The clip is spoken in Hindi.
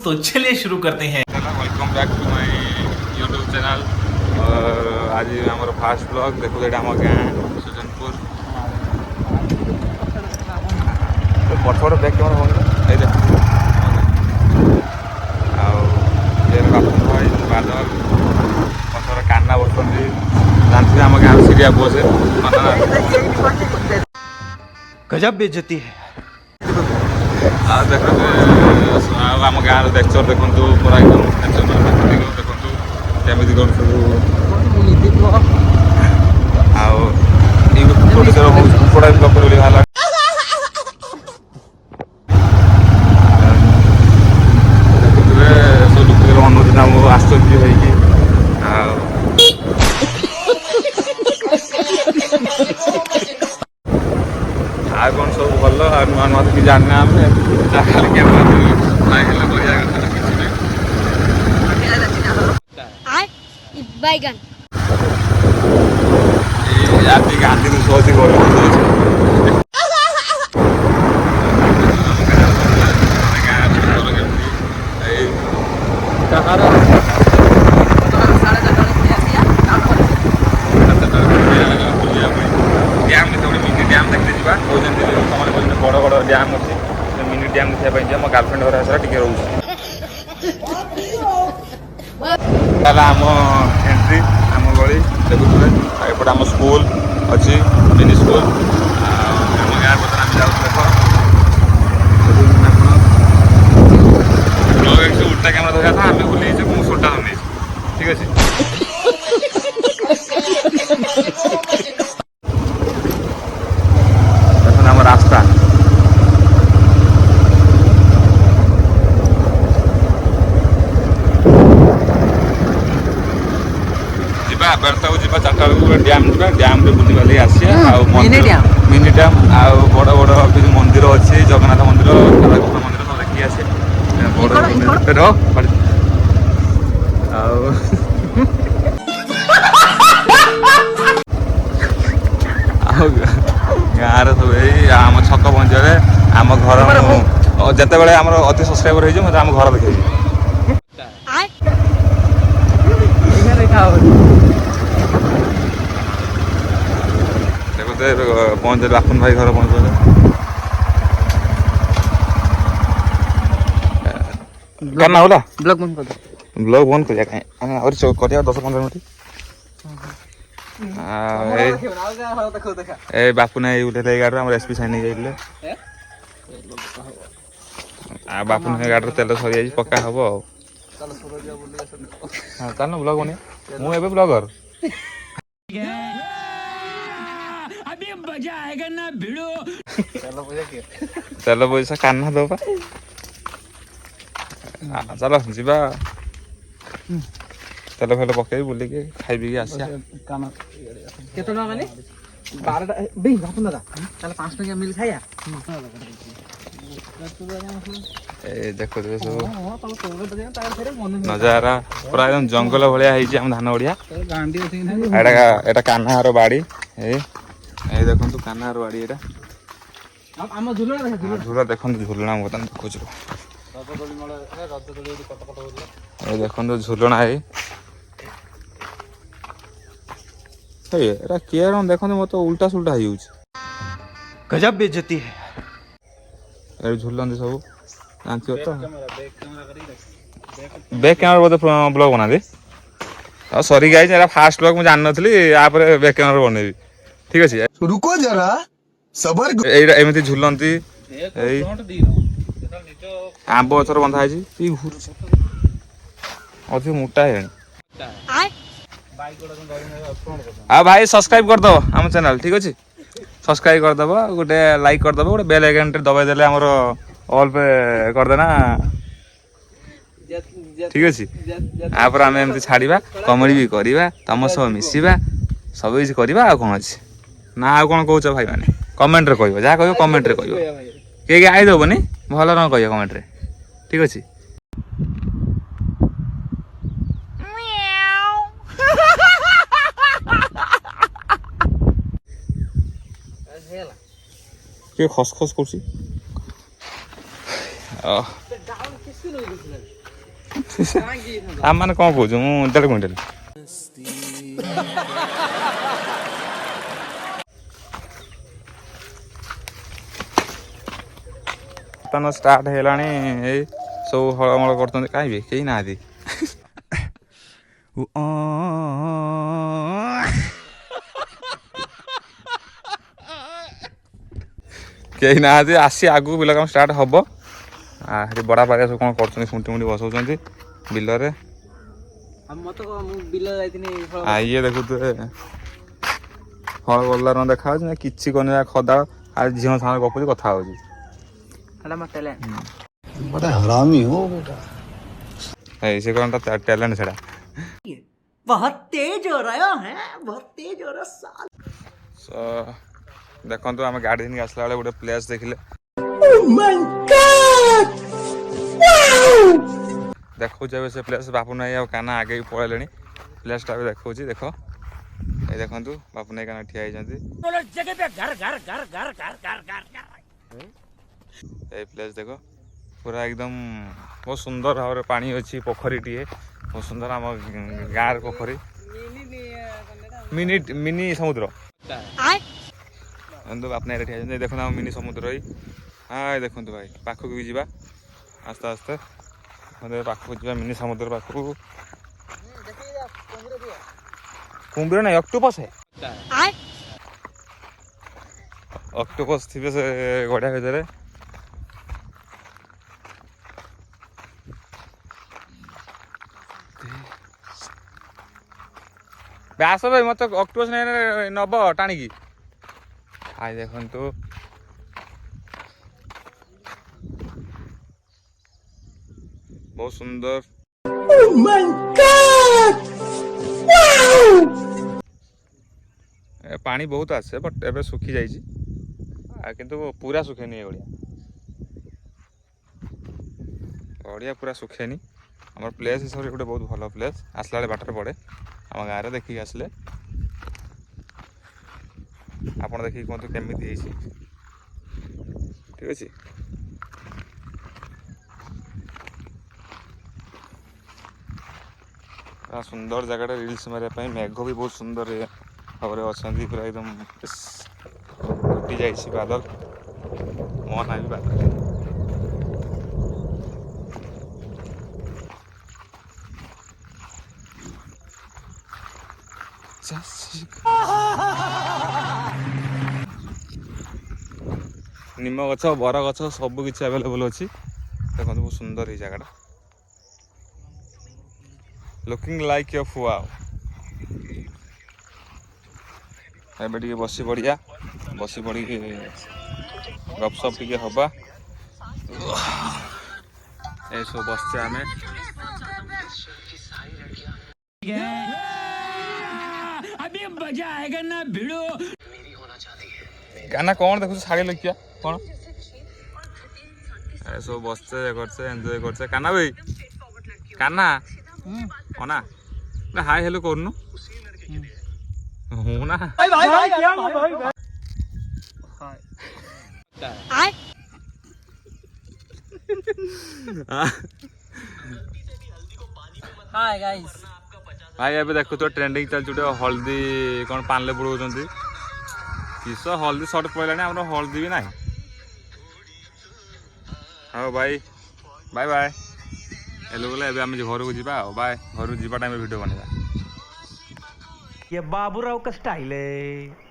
तो चलिए शुरू करते हैं। Welcome back to my YouTube channel. और आज आमर फास्ट ब्लॉग देखो ये आम गाँ सुजनपुर पछड़ बैक कैमेरा हो बापू भाई बादल पछड़ कान्ना बसती जानते आम गाँव सीरिया बस गजब बेइज्जती है। देखो आम गाँव लेक्चर देखु पूरा एकदम देखु केमी कौन सब कुकड़ा ब्लग कर बाहर देखुए सब लोग अनुदिन आम आश्चर्य होगी कौन सब भल नुआ नुआ कि जाने आम खाली बैगन आज गांधी सोच बड़ बड़ डैम अच्छे मिनी डैम देखा मो गर्लफ्रेंड घर आस टे रोच आम एंट्री आम गली देखुए एपटे आम स्कूल अच्छी मिनी स्कूल आम गाँव बर्तमान आम जाऊँ देख उल्टा कैमेरा धरा था आम भूल मुझे सोटा धरनी ठीक अच्छे देखो आम रास्ता बेरता जा चार्टा बेलू डैम जा डैम बुली बाली आसिया मिनी डैम आउ बड़ बड़ जो मंदिर अच्छे जगन्नाथ मंदिर राधाकृष्ण मंदिर सब देखी आसे गाँव सब आम छक पहुँचे आम घर जिते बड़े आम अति सब्सक्राइबर हो आम घर देखे पहुँचे बापुन भाई घर पहुँच करना होला ब्लॉग बंद कर दो। ब्लॉग बंद कर कहीं 10-15 मिनट ए बापू ना उठे गाड़ी आम एसपी साइन नहीं बापू गाड़ी तेल सरी पक्का हम चल ब्लॉग बने मुझे ब्लॉगर तेल पैसा कान्ना दबा चल जा तेल फेल पकई बुलिकी खाई पी आसिया देखो सब नजारा पूरा एकदम जंगल भाया आम धान बढ़िया एटा कान्हार बाड़ी देखो कान्हार बाड़ी झूला देखो झूलना बर्तमान देखुच देखो झूलना है किए देखो मत उल्टा सुल्टा हो गजब बेइज्जती है। झूलती सब जानती तो बैक कैमेरा बोलते ब्लॉग बना दे सरी गई फास्ट ब्लॉग मुझे जान नी बैक कैमेरा बनैबी ठीक अच्छे रुको जरा सबर एमती झूलती आंब गचर बंधा है अधिक मोटा है भाई सब्सक्राइब करदे आम चैनल ठीक अच्छे सब्सक्राइब करदे गोटे लाइक करदे गोटे बेल आइकन दबाई देले आमर ऑल पे करदेना ठीक अच्छे आपर आम एमती छाड़ा कमेडी भी करवा तुम सब मिसवा सब किसी करवा कौन अच्छे ना आ कौन कौच भाई मैंने कमेंट रे कह जहाँ कह कमेंट रे कह किए आई देवनी भल न कह कमेंट रे ठीक अच्छे খসখস করছি ଆମମାନେ କ'ଣ କହୁଛୁ ମୁଁ 1.5 କୁଇଣ୍ଟାଲ। ବର୍ତ୍ତମାନ ଷ୍ଟାର୍ଟ ହେଇଗଲାଣି ଏଇ ସବୁ ହଳମଳ କରୁଛନ୍ତି କାହିଁକି କେହି ନାହାନ୍ତି। କେହି ନାହାନ୍ତି ଆସି ଆଗକୁ ବିଲ କାମ ଷ୍ଟାର୍ଟ ହବ। ସେଠି ବଡ଼ା ପାରିଆ ସବୁ କ'ଣ କରୁଛନ୍ତି ଖୁଣ୍ଟି ମୁଣ୍ଟି ବସଉଛନ୍ତି ବିଲରେ। ଇଏ ଦେଖୁଥିବେ ହଳ ଗଲାର ଦେଖାଯାଉଛି ନା କିଛି କରୁନି ଖଦା ଆଉ ଝିଅ ସାଙ୍ଗରେ ଗପୁଛି କଥା ହଉଛି। बड़ा हरामी हो बेटा। ସେ କ'ଣ ଟ୍ୟାଲେଣ୍ଟ ସେଟା। बहुत तेज हो रहा है, बहुत तेज हो रहा साल। ଦେଖନ୍ତୁ ଆମେ ଗାଡ଼ି ଧରିକି ଆସିଲା ବେଳେ ଗୋଟେ ପ୍ଲେସ୍ ଦେଖିଲେ ଦେଖଉଛି ଏବେ ସେ ପ୍ଲେସ୍। ବାପୁନ ଭାଇ ଆଉ କାହ୍ନା ଆଗେଇ ପଳେଇଲେଣି। ପ୍ଲେସ୍ଟା ବି ଦେଖଉଛି ଦେଖ। ଏଇ ଦେଖନ୍ତୁ ବାପୁନ ଭାଇ କାହ୍ନା ଠିଆ ହେଇଛନ୍ତି। ଏଇ ପ୍ଲେସ୍ ଦେଖ ପୁରା ଏକଦମ ବହୁତ ସୁନ୍ଦର ଭାବରେ ପାଣି ଅଛି। ପୋଖରୀଟିଏ ବହୁତ ସୁନ୍ଦର ଆମ ଗାଁର ପୋଖରୀ ମିନି ସମୁଦ୍ର। ଦେଖନ୍ତୁ ବାପୁନ ଭାଇ ଠିଆ ହେଇଛନ୍ତି। ଦେଖନ୍ତୁ ଆମ ମିନି ସମୁଦ୍ର ଏଇ ହଁ ଦେଖନ୍ତୁ ଭାଇ ପାଖକୁ ବି ଯିବା ଆସ୍ତେ ଆସ୍ତେ। ପାଖକୁ ଯିବା ମିନି ସମୁଦ୍ର ପାଖକୁ। କୁମ୍ଭୀର ନାଇଁ ଅକ୍ଟୋପସ୍ ଅକ୍ଟୋପସ୍ ଥିବେ ସେ ଗଡ଼ିଆ ଭିତରେ। ଆସ ଭାଇ ମତେ ଅକ୍ଟୋପସ୍ ନବ ଟାଣିକି। ଆଇ ଦେଖନ୍ତୁ ବହୁତ ସୁନ୍ଦର। ପାଣି ବହୁତ ଆସେ ବଟ୍ ଏବେ ଶୁଖି ଯାଇଛି କିନ୍ତୁ ପୁରା ଶୁଖେନି। ଏ ଗଡ଼ିଆ ପୁରା ଶୁଖେନି। ଆମର ପ୍ଲେସ୍ ହିସାବରେ ଗୋଟେ ବହୁତ ଭଲ ପ୍ଲେସ୍। ଆସିଲା ବେଳେ ବାଟରେ ପଡ଼େ ଆମ ଗାଁରେ। ଦେଖିକି ଆସିଲେ ଆପଣ ଦେଖିକି କୁହନ୍ତୁ କେମିତି ହେଇଛି। ଠିକ୍ ଅଛି। ପୁରା ସୁନ୍ଦର ଜାଗାଟା ରିଲ୍ସ ମାରିବା ପାଇଁ। ମେଘ ବି ବହୁତ ସୁନ୍ଦର ଭାବରେ ଅଛନ୍ତି। ପୁରା ଏକଦମ ଫୁଟି ଯାଇଛି ବାଦଲ। ମୋ ନାଁ ବି ବାଦଲ। ନିମ ଗଛ ବର ଗଛ ସବୁ କିଛି ଆଭେଲେବଲ୍ ଅଛି। ଦେଖନ୍ତୁ ବହୁତ ସୁନ୍ଦର ଏଇ ଜାଗାଟା। Looking like your wow. ଏବେ ଟିକେ ବସି ପଡ଼ିବା। ବସି ପଡ଼ିକି ଗପସପ୍ ଟିକେ ହବା। ଏସବୁ ବସିଛେ ଆମେ। କାହ୍ନା କ'ଣ ଦେଖୁଛୁ ଶାଢ଼ୀ ଲଖିଆ କ'ଣ ଏସବୁ ବସିଛେ କରଛେ ଏନ୍ଜୟ କରଛେ। କାହ୍ନା ଭାଇ କାହ୍ନା ଅନା ହାଇ ହେଲୋ କରୁନୁ ହଉ ନା। ଭାଇ ଏବେ ଦେଖୁଛ ଟ୍ରେଣ୍ଡିଂ ଚାଲିଛି ଗୋଟେ ହଳଦୀ କ'ଣ ପାଣିରେ ବୁଡ଼ଉଛନ୍ତି। କିସ ହଳଦୀ ସର୍ଟ ପଡ଼ିଲାଣି ଆମର ହଳଦୀ ବି ନାହିଁ। ହଉ ଭାଇ ବାଏ ବାଏ। ହେଲୋ ବୋଲେ ଏବେ ଆମେ ଘରକୁ ଯିବା ଆଉ। ବାଏ। ଘରକୁ ଯିବା ଟାଇମ୍ରେ ଭିଡ଼ିଓ ବନେଇବା। ये बाबूराव का स्टाइल है।